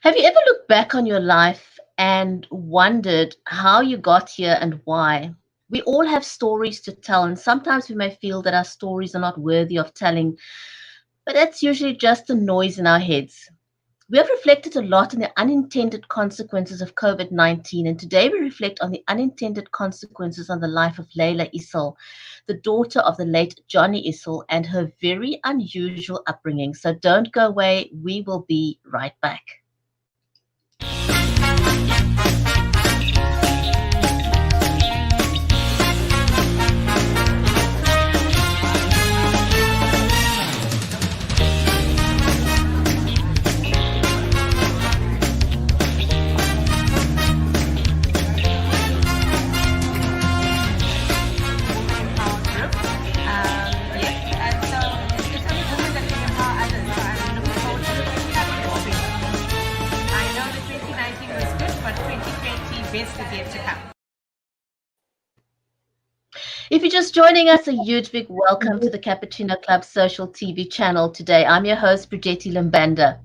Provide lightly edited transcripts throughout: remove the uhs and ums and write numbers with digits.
Have you ever looked back on your life and wondered how you got here and why? We all have stories to tell, and sometimes we may feel that our stories are not worthy of telling, but that's usually just the noise in our heads. We have reflected a lot on the unintended consequences of COVID-19, and today we reflect on the unintended consequences on the life of Leila Issel, the daughter of the late Johnny Issel, and her very unusual upbringing. So don't go away, we will be right back. If you're just joining us, a huge big welcome to the Cappuccino Club social TV channel today. I'm your host, Brigetti Limbanda.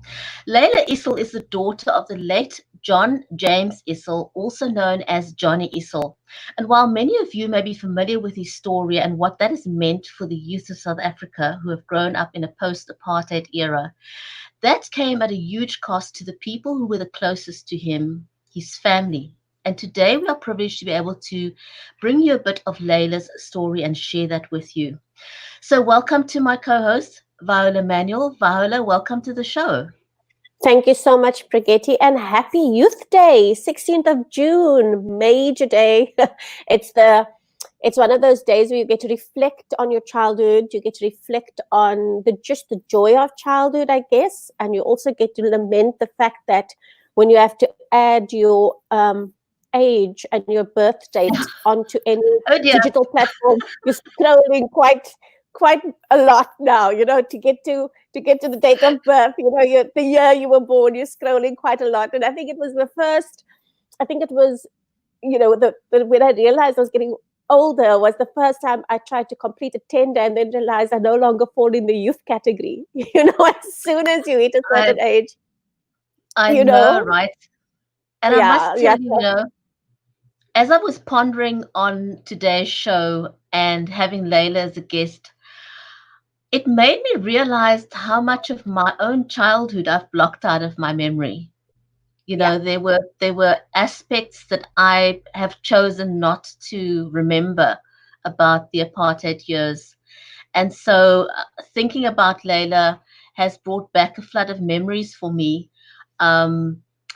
Leila Issel is the daughter of the late John James Issel, also known as Johnny Issel. And while many of you may be familiar with his story and what that has meant for the youth of South Africa who have grown up in a post-apartheid era, that came at a huge cost to the people who were the closest to him, his family. And today we are privileged to be able to bring you a bit of Leila's story and share that with you. So welcome to my co-host, Viola Manuel. Viola, welcome to the show. Thank you so much, Brigetti, and happy Youth Day, 16th of June, major day. It's one of those days where you get to reflect on your childhood, you get to reflect on just the joy of childhood, I guess, and you also get to lament the fact that when you have to add your age and your birth date onto any digital platform, you're scrolling quite a lot now, to get to the date of birth, the year you were born, you're scrolling quite a lot. And I think it was when I realized I was getting older was the first time I tried to complete a tender and then realized I no longer fall in the youth category. As soon as you hit a certain age. I know, right? And I must tell you, as I was pondering on today's show and having Leila as a guest, it made me realize how much of my own childhood I've blocked out of my memory. There were aspects that I have chosen not to remember about the apartheid years. And so thinking about Leila has brought back a flood of memories for me.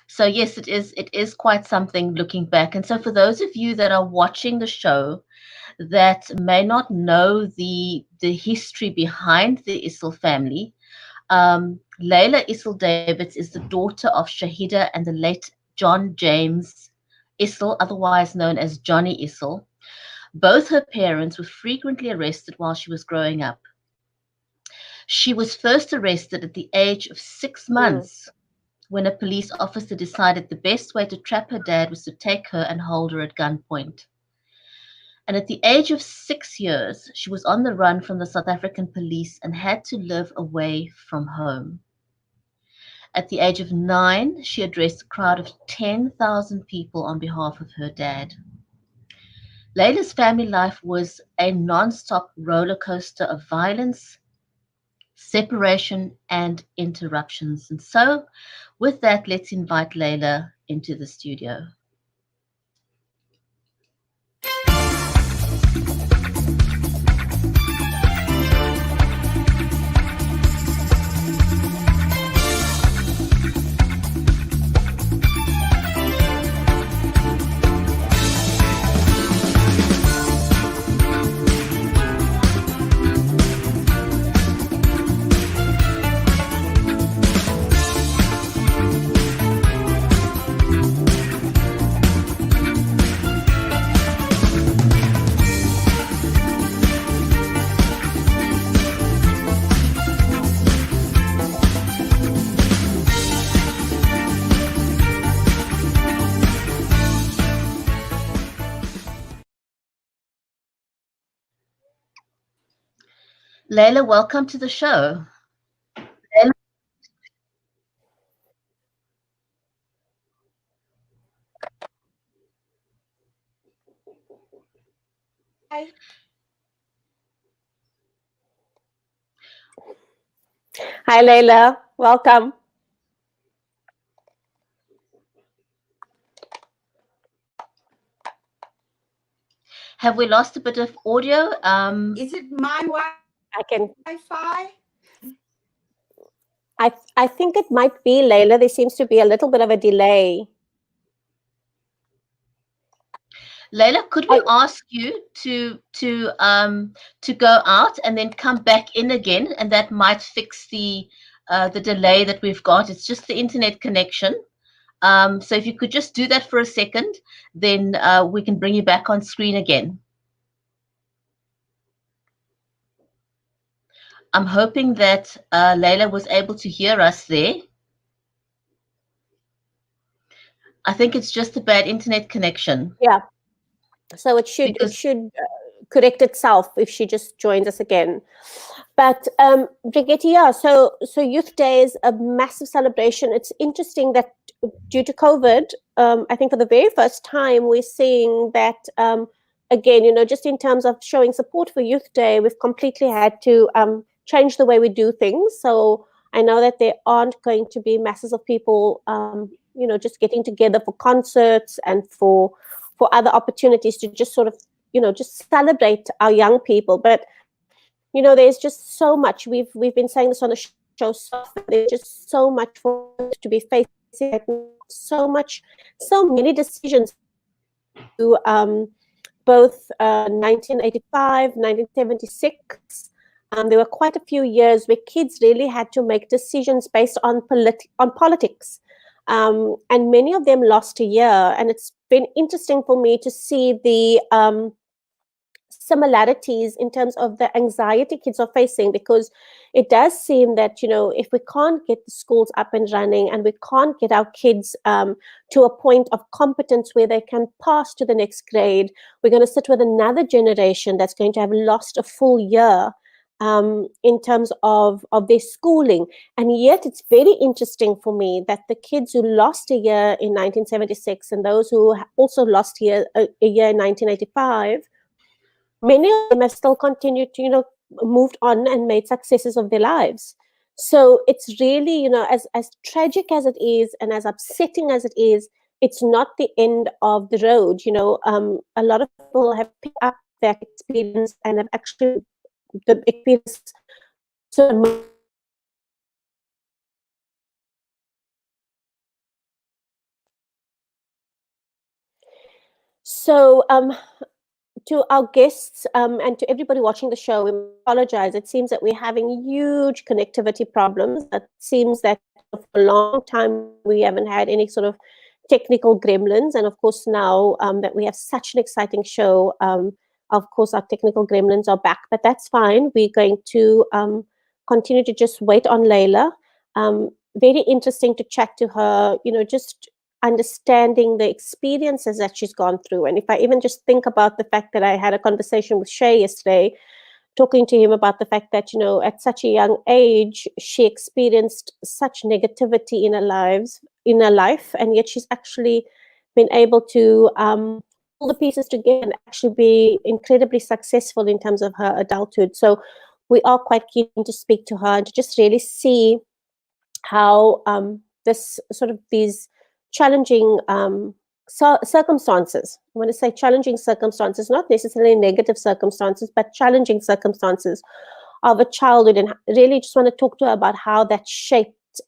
So yes, it is quite something looking back. And so for those of you that are watching the show that may not know the history behind the Issel family, Leila Issel-Davids is the daughter of Shahida and the late John James Issel, otherwise known as Johnny Issel. Both her parents were frequently arrested while she was growing up. She was first arrested at the age of 6 months when a police officer decided the best way to trap her dad was to take her and hold her at gunpoint. And at the age of 6 years, she was on the run from the South African police and had to live away from home. At the age of 9, she addressed a crowd of 10,000 people on behalf of her dad. Leila's family life was a non-stop roller coaster of violence, separation, and interruptions. And so, with that, let's invite Leila into the studio. Leila, welcome to the show. Hi. Hi, Leila. Welcome. Have we lost a bit of audio? Is it my Wi-Fi? I think it might be, Leila. There seems to be a little bit of a delay. Leila, could we ask you to go out and then come back in again, and that might fix the delay that we've got. It's just the internet connection. So if you could just do that for a second, then we can bring you back on screen again. I'm hoping that Leila was able to hear us there. I think it's just a bad internet connection. Yeah. So it should correct itself if she just joins us again. But Brigitte, yeah, so Youth Day is a massive celebration. It's interesting that due to COVID, I think for the very first time we're seeing that again, just in terms of showing support for Youth Day, we've completely had to change the way we do things. So I know that there aren't going to be masses of people, just getting together for concerts and for other opportunities to just sort of, just celebrate our young people. But there's just so much. We've been saying this on the show so often. There's just so much for us to be facing right now. So many decisions to both 1985, 1976. There were quite a few years where kids really had to make decisions based on politics. And many of them lost a year. And it's been interesting for me to see the similarities in terms of the anxiety kids are facing, because it does seem that if we can't get the schools up and running and we can't get our kids to a point of competence where they can pass to the next grade, we're going to sit with another generation that's going to have lost a full year in terms of their schooling. And yet it's very interesting for me that the kids who lost a year in 1976 and those who also lost a year in 1985, many of them have still continued to, moved on and made successes of their lives. So it's really, as tragic as it is and as upsetting as it is, it's not the end of the road. A lot of people have picked up that experience and have actually the experience. So to our guests and to everybody watching the show, we apologize. It seems that we're having huge connectivity problems. It seems that for a long time we haven't had any sort of technical gremlins. And of course, now that we have such an exciting show, of course, our technical gremlins are back. But that's fine. We're going to continue to just wait on Leila. Very interesting to chat to her, just understanding the experiences that she's gone through. And if I even just think about the fact that I had a conversation with Shay yesterday, talking to him about the fact that, at such a young age, she experienced such negativity in her life, and yet she's actually been able to pull the pieces together and actually be incredibly successful in terms of her adulthood. So we are quite keen to speak to her and to just really see how these challenging circumstances. I want to say challenging circumstances, not necessarily negative circumstances, but challenging circumstances of a childhood, and really just want to talk to her about how that shaped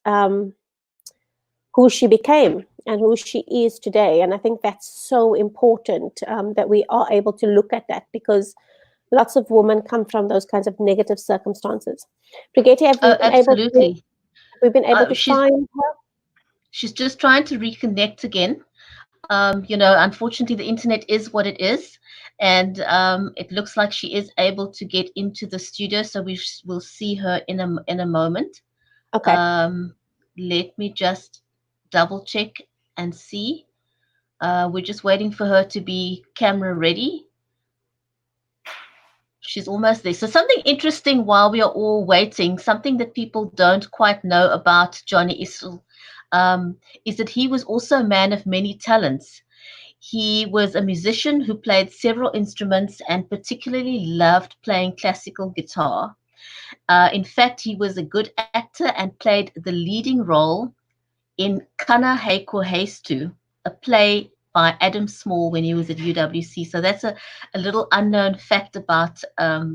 who she became and who she is today. And I think that's so important that we are able to look at that, because lots of women come from those kinds of negative circumstances. Brigitte, have we been absolutely. We've been able to find her? She's just trying to reconnect again. Unfortunately, the internet is what it is, and it looks like she is able to get into the studio, so we will see her in a moment. Okay. Let me just double check and see. We're just waiting for her to be camera ready. She's almost there. So something interesting while we are all waiting, something that people don't quite know about Johnny Issel, is that he was also a man of many talents. He was a musician who played several instruments and particularly loved playing classical guitar. In fact, he was a good actor and played the leading role in Kana Heiko Heistu, a play by Adam Small when he was at UWC. So that's a little unknown fact about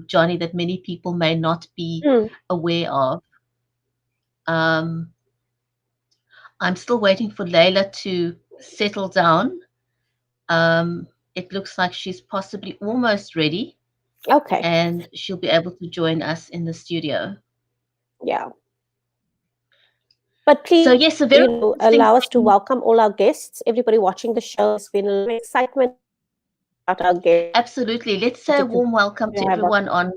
Johnny that many people may not be aware of. Um, I'm still waiting for Leila to settle down. It looks like she's possibly almost ready. Okay. And she'll be able to join us in the studio. Yeah. But please, so yes, a very allow us to welcome all our guests. Everybody watching the show, there's been a lot of excitement about our guests. Absolutely. Let's say a warm welcome to everyone on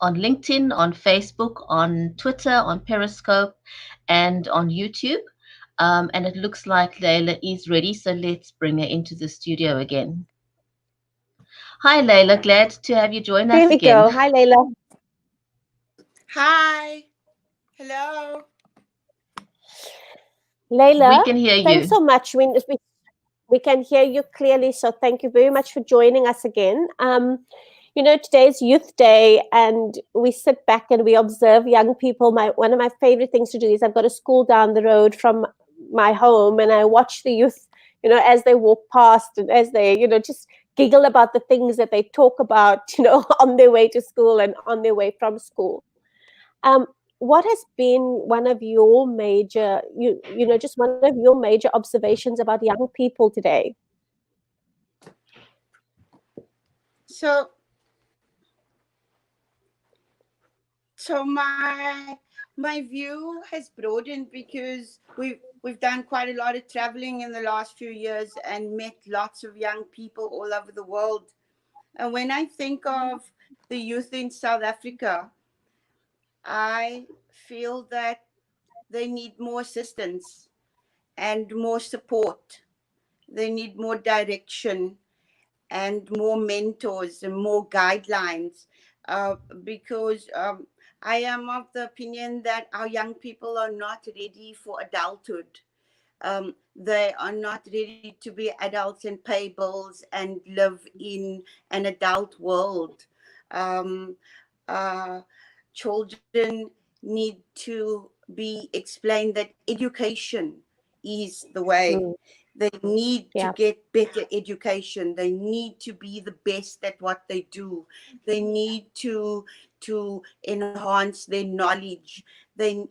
LinkedIn, on Facebook, on Twitter, on Periscope, and on YouTube. And it looks like Leila is ready, so let's bring her into the studio again. Hi, Leila. Glad to have you join us again. Here we go. Hi, Leila. Hi. Hello. Leila, we can hear you. Thanks so much. We can hear you clearly, so thank you very much for joining us again. Today's Youth Day, and we sit back and we observe young people. One of my favorite things to do is I've got a school down the road from my home, and I watch the youth, as they walk past and as they, just giggle about the things that they talk about, on their way to school and on their way from school. What has been one of your major, just one of your major observations about young people today? So my view has broadened because we've done quite a lot of traveling in the last few years and met lots of young people all over the world. And when I think of the youth in South Africa, I feel that they need more assistance and more support. They need more direction and more mentors and more guidelines, because I am of the opinion that our young people are not ready for adulthood. They are not ready to be adults and pay bills and live in an adult world. Um, Children need to be explained that education is the way. They need to get better education. They need to be the best at what they do. They need to enhance their knowledge. They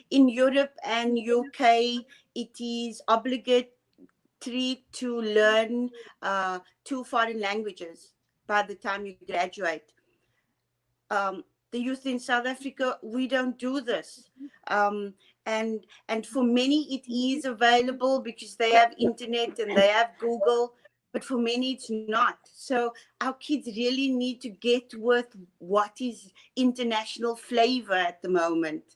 in Europe and UK, it is obligatory to learn 2 foreign languages by the time you graduate. The youth in South Africa, we don't do this. And for many, it is available because they have internet and they have Google, but for many, it's not. So our kids really need to get with what is international flavor at the moment.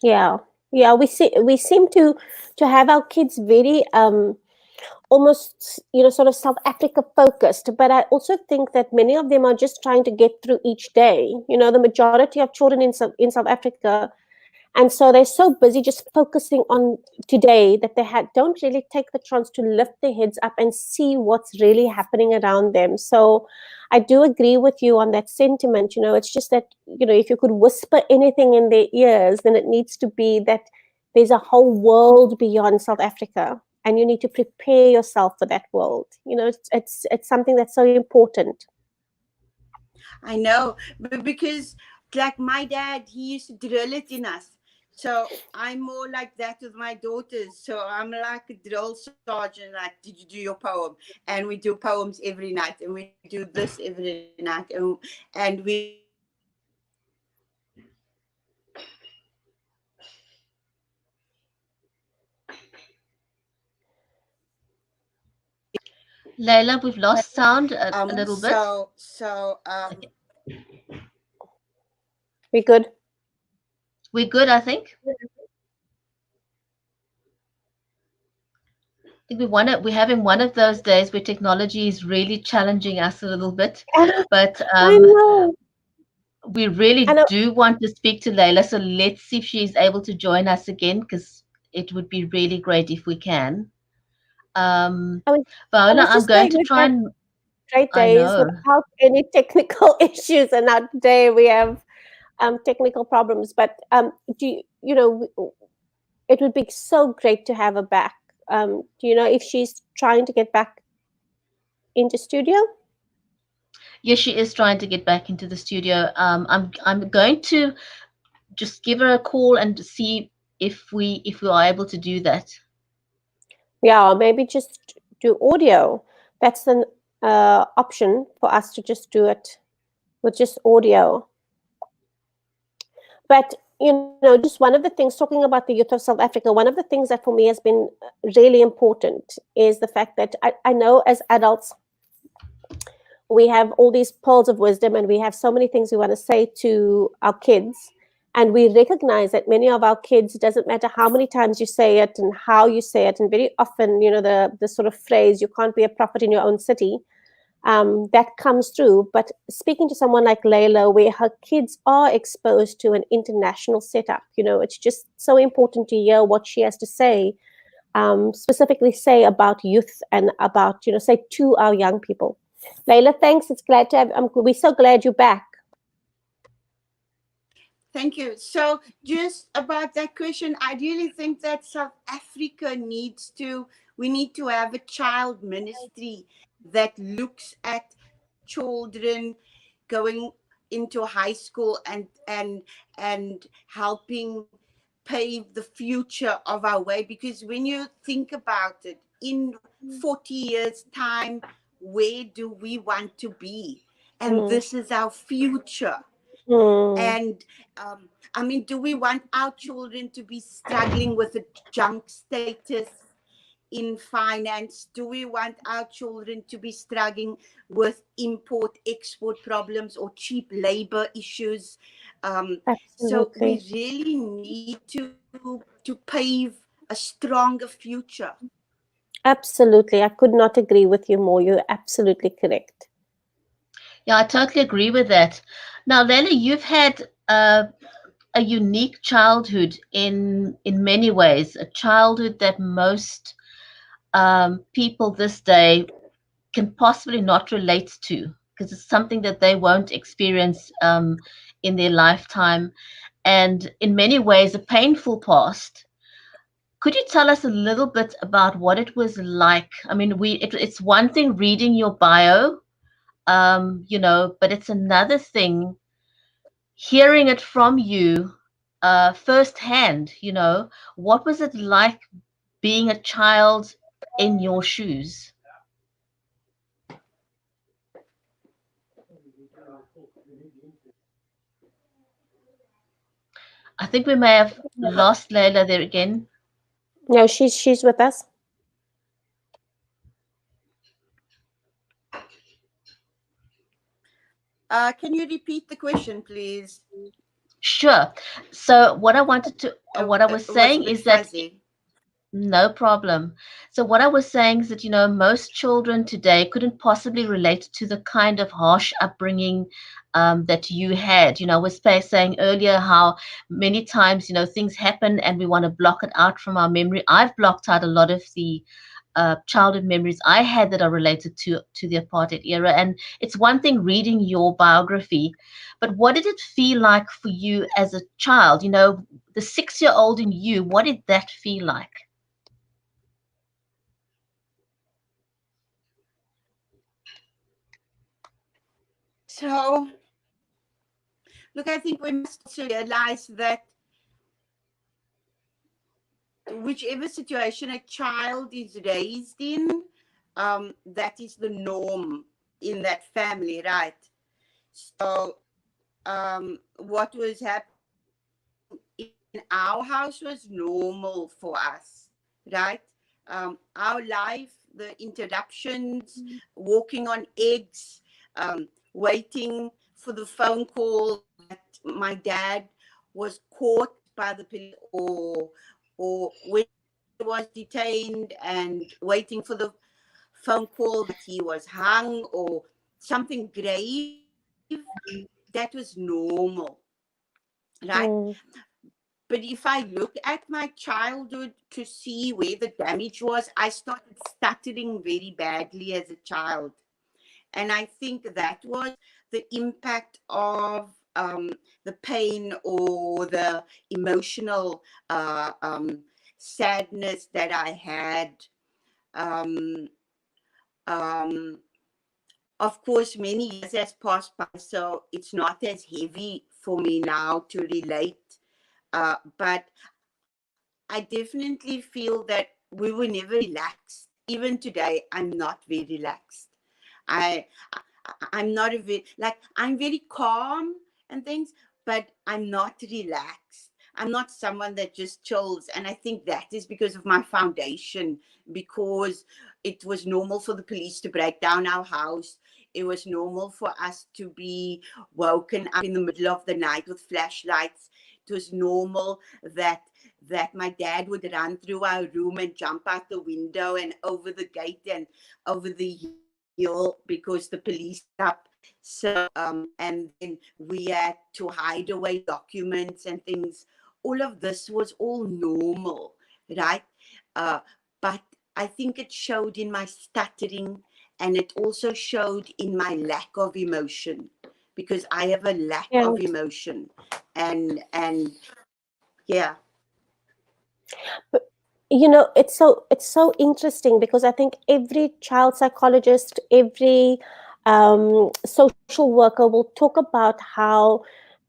Yeah, we seem to have our kids very almost sort of South Africa focused, but I also think that many of them are just trying to get through each day. The majority of children in South Africa, and so they're so busy just focusing on today that they don't really take the chance to lift their heads up and see what's really happening around them. So I do agree with you on that sentiment. It's just that, if you could whisper anything in their ears, then it needs to be that there's a whole world beyond South Africa, and you need to prepare yourself for that world. It's something that's so important. I know, but because like my dad, he used to drill it in us. So I'm more like that with my daughters. So I'm like a drill sergeant. Like, did you do your poem? And we do poems every night, and we do this every night, and we. Leila, we've lost sound a little bit. We good? We're good, I think. I think we're having one of those days where technology is really challenging us a little bit, but I know. We really do want to speak to Leila, so let's see if she's able to join us again, because it would be really great if we can. I mean, I Viola, was I'm just going saying to we've try had and, great I days know. without any technical issues, and now today we have technical problems. But it would be so great to have her back. Do you know if she's trying to get back into studio? Yes, she is trying to get back into the studio. I'm going to just give her a call and see if we are able to do that. Yeah, or maybe just do audio. That's an option for us to just do it with just audio. But just one of the things, talking about the youth of South Africa, one of the things that for me has been really important is the fact that I know as adults we have all these pearls of wisdom and we have so many things we want to say to our kids, and we recognize that many of our kids, it doesn't matter how many times you say it and how you say it, and very often the sort of phrase, you can't be a prophet in your own city, that comes through. But speaking to someone like Leila, where her kids are exposed to an international setup, it's just so important to hear what she has to say, specifically say about youth and about, say to our young people. Leila, thanks. It's glad to have. We're so glad you're back. Thank you. So just about that question, I really think that South Africa we need to have a child ministry that looks at children going into high school and helping pave the future of our way. Because when you think about it, in 40 years' time, where do we want to be? And this is our future. And I mean, do we want our children to be struggling with a junk status in finance? Do we want our children to be struggling with import export problems or cheap labor issues? So we Absolutely. really need to pave a stronger future. Absolutely. I could not agree with you more. You're absolutely correct. Yeah, I totally agree with that. Now, Leila, you've had a unique childhood in many ways, a childhood that most people this day can possibly not relate to because it's something that they won't experience in their lifetime, and in many ways a painful past. Could you tell us a little bit about what it was like? I mean, it's one thing reading your bio, but it's another thing hearing it from you firsthand. What was it like being a child in your shoes? I think we may have lost Leila there again. No, she's with us. Can you repeat the question, please? Sure. So what I was It was a saying bit is that fuzzy. no problem. So what I was saying is that, most children today couldn't possibly relate to the kind of harsh upbringing that you had. I was saying earlier how many times, things happen and we want to block it out from our memory. I've blocked out a lot of the childhood memories I had that are related to the apartheid era. And it's one thing reading your biography, but what did it feel like for you as a child? The 6-year-old in you, what did that feel like? So, look, I think we must also realize that whichever situation a child is raised in, that is the norm in that family, right? So, what was happening in our house was normal for us, right? Our life, the interruptions, walking on eggs, waiting for the phone call that my dad was caught by the police, or when he was detained and waiting for the phone call that he was hung or something grave, that was normal, right? Mm. But if I look at my childhood to see where the damage was, I started stuttering very badly as a child. And I think that was the impact of the pain or the emotional sadness that I had. Um, um, of course, many years has passed by, so it's not as heavy for me now to relate. But I definitely feel that we were never relaxed. Even today, I'm not very relaxed. I, I'm not a very, like, I'm very calm and things, but I'm not relaxed. I'm not someone that just chills. And I think that is because of my foundation, because it was normal for the police to break down our house. It was normal for us to be woken up in the middle of the night with flashlights. It was normal that my dad would run through our room and jump out the window and over the gate and over the hill because the police up. So and then we had to hide away documents and things. All of this was all normal, right? But I think it showed in my stuttering, and it also showed in my lack of emotion, because I have a lack of emotion. And yeah. But, it's so interesting, because I think every child psychologist, every social worker will talk about how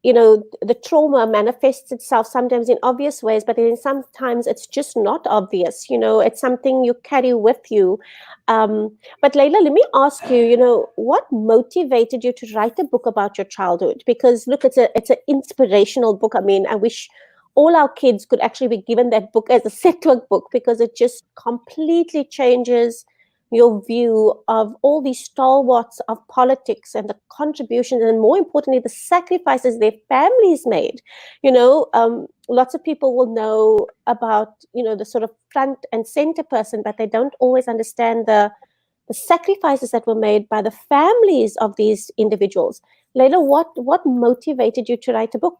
the trauma manifests itself sometimes in obvious ways, but then sometimes it's just not obvious. It's something you carry with you. But Leila, let me ask you, what motivated you to write a book about your childhood? Because look, it's an inspirational book. I mean, I wish all our kids could actually be given that book as a set work book, because it just completely changes your view of all these stalwarts of politics and the contributions, and more importantly, the sacrifices their families made. Lots of people will know about, the sort of front and center person, but they don't always understand the sacrifices that were made by the families of these individuals. Leila, what motivated you to write a book?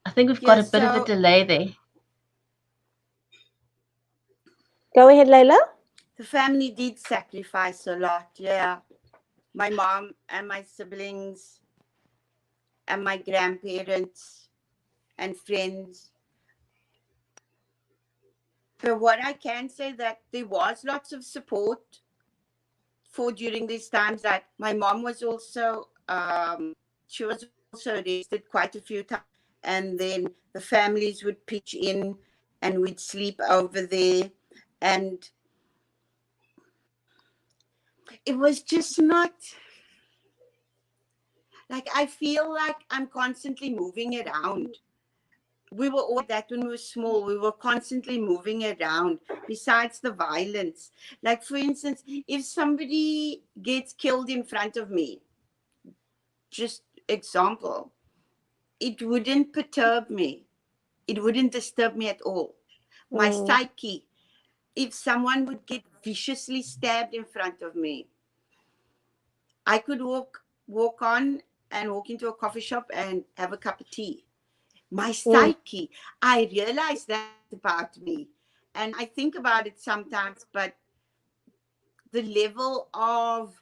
I think we've got a bit of a delay there. Go ahead, Leila. The family did sacrifice a lot, yeah. My mom and my siblings and my grandparents and friends. But what I can say, that there was lots of support for during these times. That my mom was also, she was also arrested quite a few times. And then the families would pitch in and we'd sleep over there. And it was just not, like, I feel like I'm constantly moving around. We were all that when we were small. We were constantly moving around, besides the violence. Like, for instance, if somebody gets killed in front of me, just example, it wouldn't perturb me. It wouldn't disturb me at all. My psyche, if someone would get viciously stabbed in front of me, I could walk on and walk into a coffee shop and have a cup of tea. My psyche, I realize that about me. And I think about it sometimes, but the level of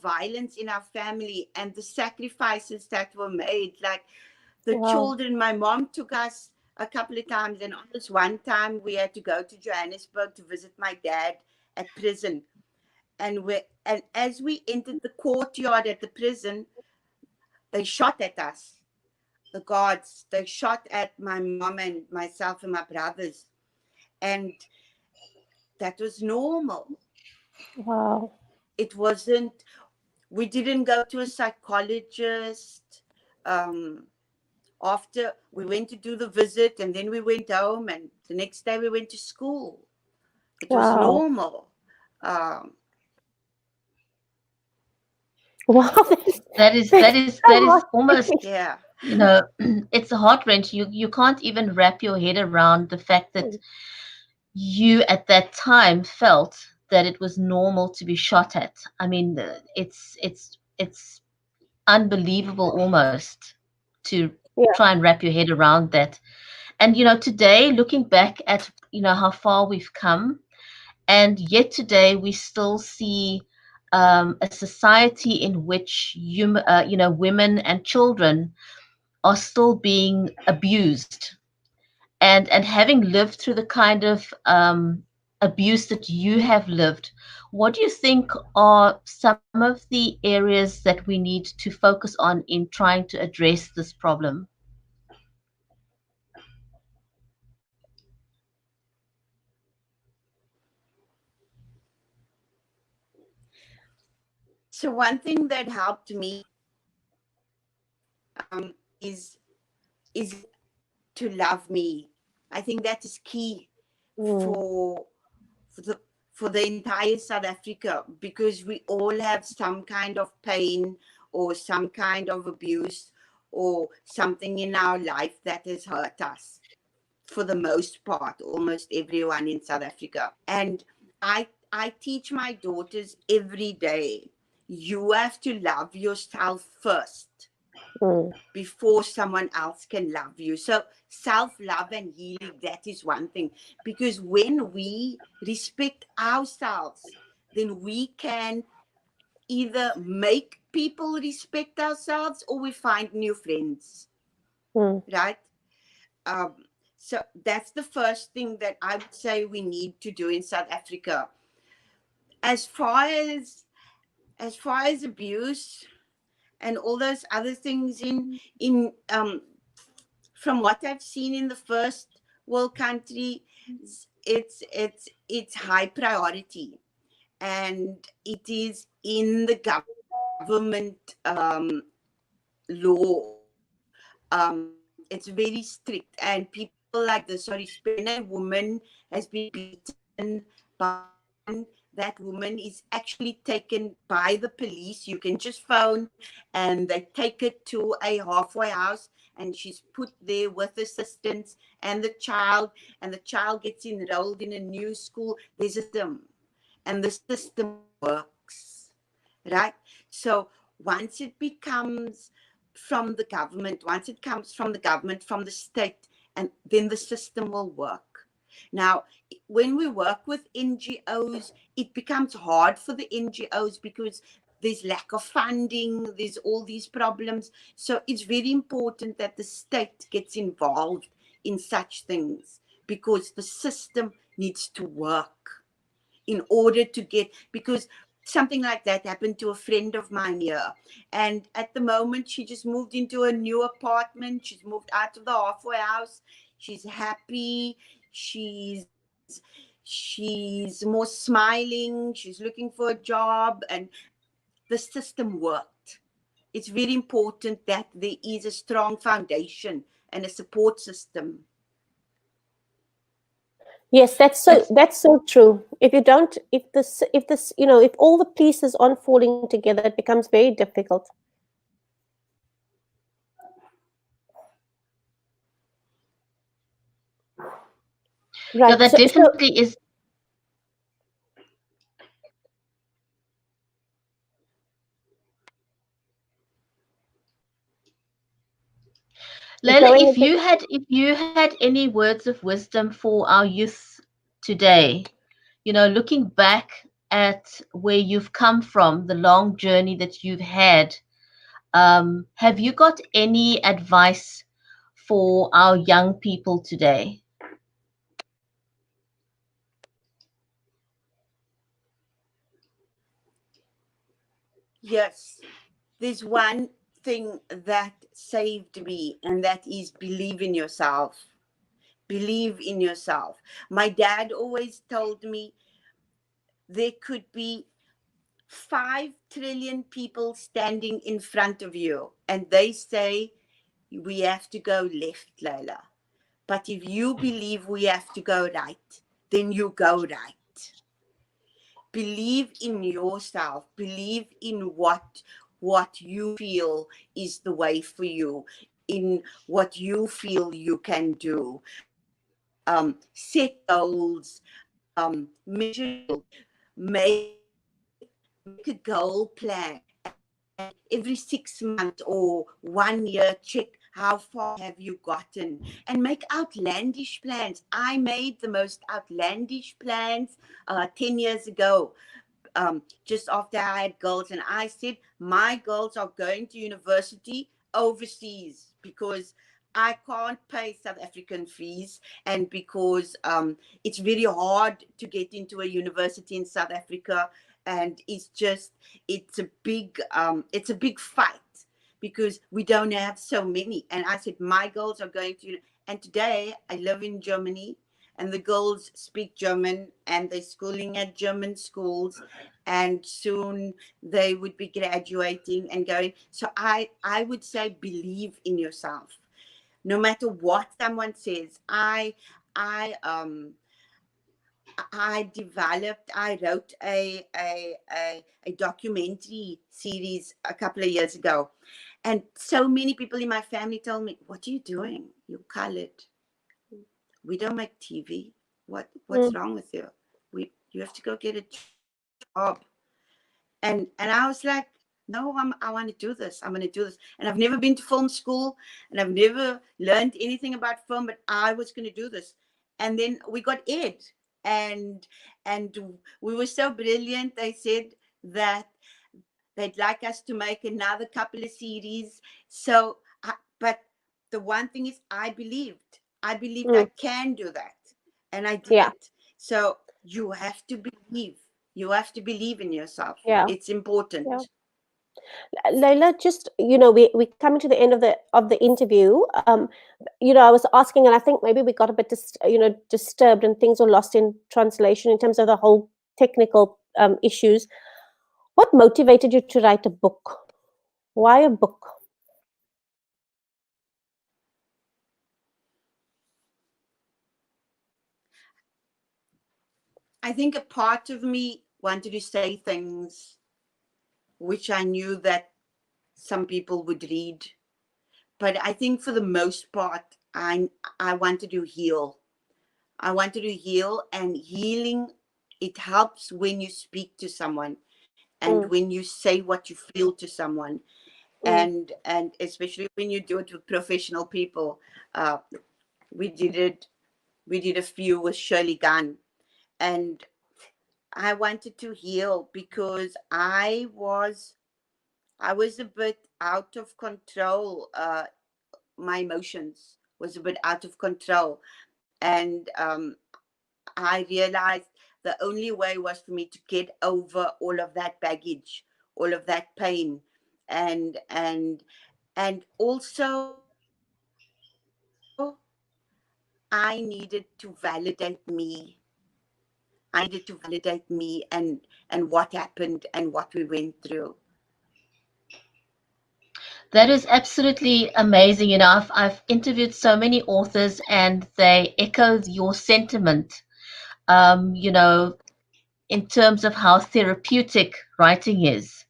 violence in our family and the sacrifices that were made, like the children, my mom took us a couple of times, and on this one time we had to go to Johannesburg to visit my dad at prison. And as we entered the courtyard at the prison, they shot at us. The guards, they shot at my mom and myself and my brothers. And that was normal. Wow. It wasn't, we didn't go to a psychologist. After we went to do the visit, and then we went home, and the next day we went to school. It was normal. Wow. That is almost, yeah. It's a heart wrench. You can't even wrap your head around the fact that you at that time felt that it was normal to be shot at. I mean, it's unbelievable almost to Yeah. try and wrap your head around that. And today, looking back at how far we've come, and yet today we still see a society in which women and children are still being abused. And having lived through the kind of abuse that you have lived, what do you think are some of the areas that we need to focus on in trying to address this problem? So one thing that helped me is to love me. I think that is key for for the for the entire South Africa, because we all have some kind of pain or some kind of abuse or something in our life that has hurt us. For the most part, almost everyone in South Africa. And I teach my daughters every day, you have to love yourself first before someone else can love you. So self-love and healing, that is one thing. Because when we respect ourselves, then we can either make people respect ourselves or we find new friends. Right? Um, so that's the first thing that I would say we need to do in South Africa. As far as abuse and all those other things in from what I've seen in the first world country, it's high priority, and it is in the government law. It's very strict, and people like this. Sorry, when a woman has been beaten by someone, that woman is actually taken by the police. You can just phone, and they take it to a halfway house, and she's put there with assistance and the child gets enrolled in a new school. There's a system, and the system works, right? So once it becomes from the government, once it comes from the government, from the state, and then the system will work. Now, when we work with NGOs, it becomes hard for the NGOs because there's lack of funding, there's all these problems. So it's very important that the state gets involved in such things, because the system needs to work in order to get, because something like that happened to a friend of mine here, and at the moment she just moved into a new apartment, she's moved out of the halfway house, she's happy, she's more smiling, she's looking for a job, and the system worked. It's very important that there is a strong foundation and a support system. Yes, that's so true. If all the pieces aren't falling together, it becomes very difficult. Yeah, Right. that definitely is. Leila, going if into you had any words of wisdom for our youth today, looking back at where you've come from, the long journey that you've had, have you got any advice for our young people today? Yes, there's one thing that saved me, and that is believe in yourself. Believe in yourself. My dad always told me there could be 5 trillion people standing in front of you, and they say we have to go left, Leila. But if you believe we have to go right, then you go right. Believe in yourself. Believe in what you feel is the way for you, in what you feel you can do. Set goals, measure your goals. make a goal plan, and every 6 months or 1 year check how far have you gotten, and make outlandish plans. I made the most outlandish plans 10 years ago, just after I had girls, and I said my girls are going to university overseas because I can't pay South African fees, and because it's very hard to get into a university in South Africa, and it's a big fight because we don't have so many. And I said my girls are going to, and today I live in Germany, and the girls speak German, and they're schooling at German schools, and soon they would be graduating and going. So I would say believe in yourself, no matter what someone says. I I wrote a documentary series a couple of years ago, and so many people in my family told me, "What are you doing? You're colored. We don't make TV. What's wrong with you? You have to go get a job." And I was like, no, I want to do this. I'm going to do this. And I've never been to film school, and I've never learned anything about film, but I was going to do this. And then we got Ed, and we were so brilliant. They said that they'd like us to make another couple of series. So, but the one thing is, I believed I can do that, and I did. So you have to believe. You have to believe in yourself. It's important. Leila, just we coming to the end of the interview. I was asking, and I think maybe we got a bit disturbed, and things were lost in translation in terms of the whole technical issues. What motivated you to write a book? Why a book? I think a part of me wanted to say things which I knew that some people would read. But I think for the most part, I wanted to heal. I wanted to heal, and healing, it helps when you speak to someone, and when you say what you feel to someone, and especially when you do it with professional people. We did a few with Shirley Gunn, and I wanted to heal because I was a bit out of control. My emotions was a bit out of control, and I realized the only way was for me to get over all of that baggage, all of that pain, and also I needed to validate me. And what happened and what we went through. That is absolutely amazing. I've interviewed so many authors, and they echo your sentiment, in terms of how therapeutic writing is,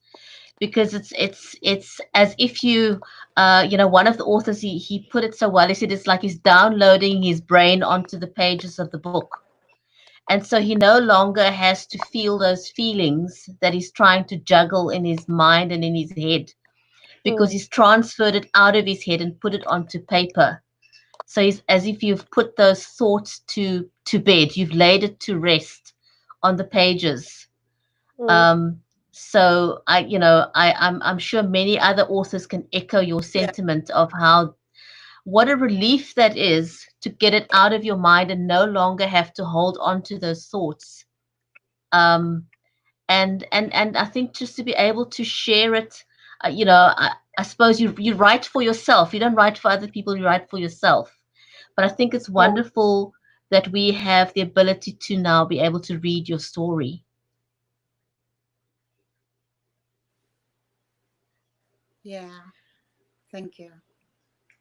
because it's as if one of the authors, he put it so well. He said it's like he's downloading his brain onto the pages of the book. And so he no longer has to feel those feelings that he's trying to juggle in his mind and in his head, because he's transferred it out of his head and put it onto paper. So it's as if you've put those thoughts to bed, you've laid it to rest on the pages. So I'm sure many other authors can echo your sentiment of how, what a relief that is to get it out of your mind and no longer have to hold on to those thoughts. And I think just to be able to share it, I suppose you write for yourself. You don't write for other people. You write for yourself. But I think it's wonderful that we have the ability to now be able to read your story. Yeah, thank you.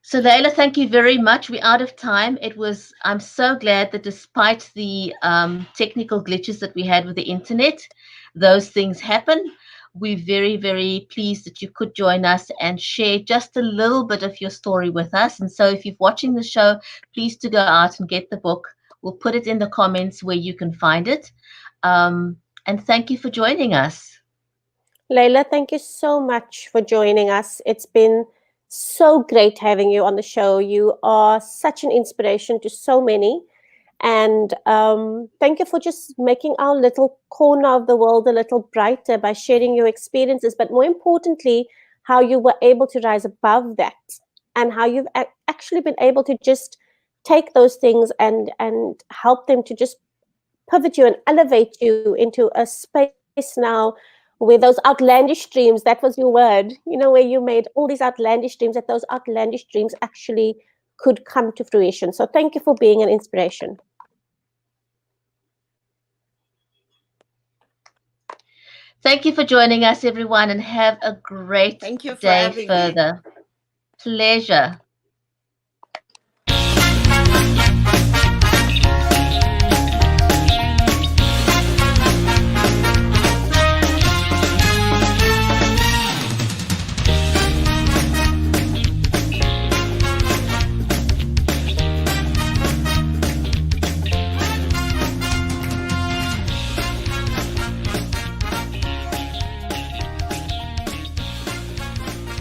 So Leila, thank you very much. We're out of time. I'm so glad that despite the technical glitches that we had with the internet, those things happen. We're very, very pleased that you could join us and share just a little bit of your story with us. And so if you're watching the show, please to go out and get the book. We'll put it in the comments where you can find it. And thank you for joining us. Leila, thank you so much for joining us. It's been so great having you on the show. You are such an inspiration to so many. And thank you for just making our little corner of the world a little brighter by sharing your experiences, but more importantly, how you were able to rise above that and how you've actually been able to just take those things and help them to just pivot you and elevate you into a space now where those outlandish dreams, that was your word, where you made all these outlandish dreams, that those outlandish dreams actually could come to fruition. So thank you for being an inspiration. Thank you for joining us, everyone, and have a great Thank you for day having me. further. Pleasure.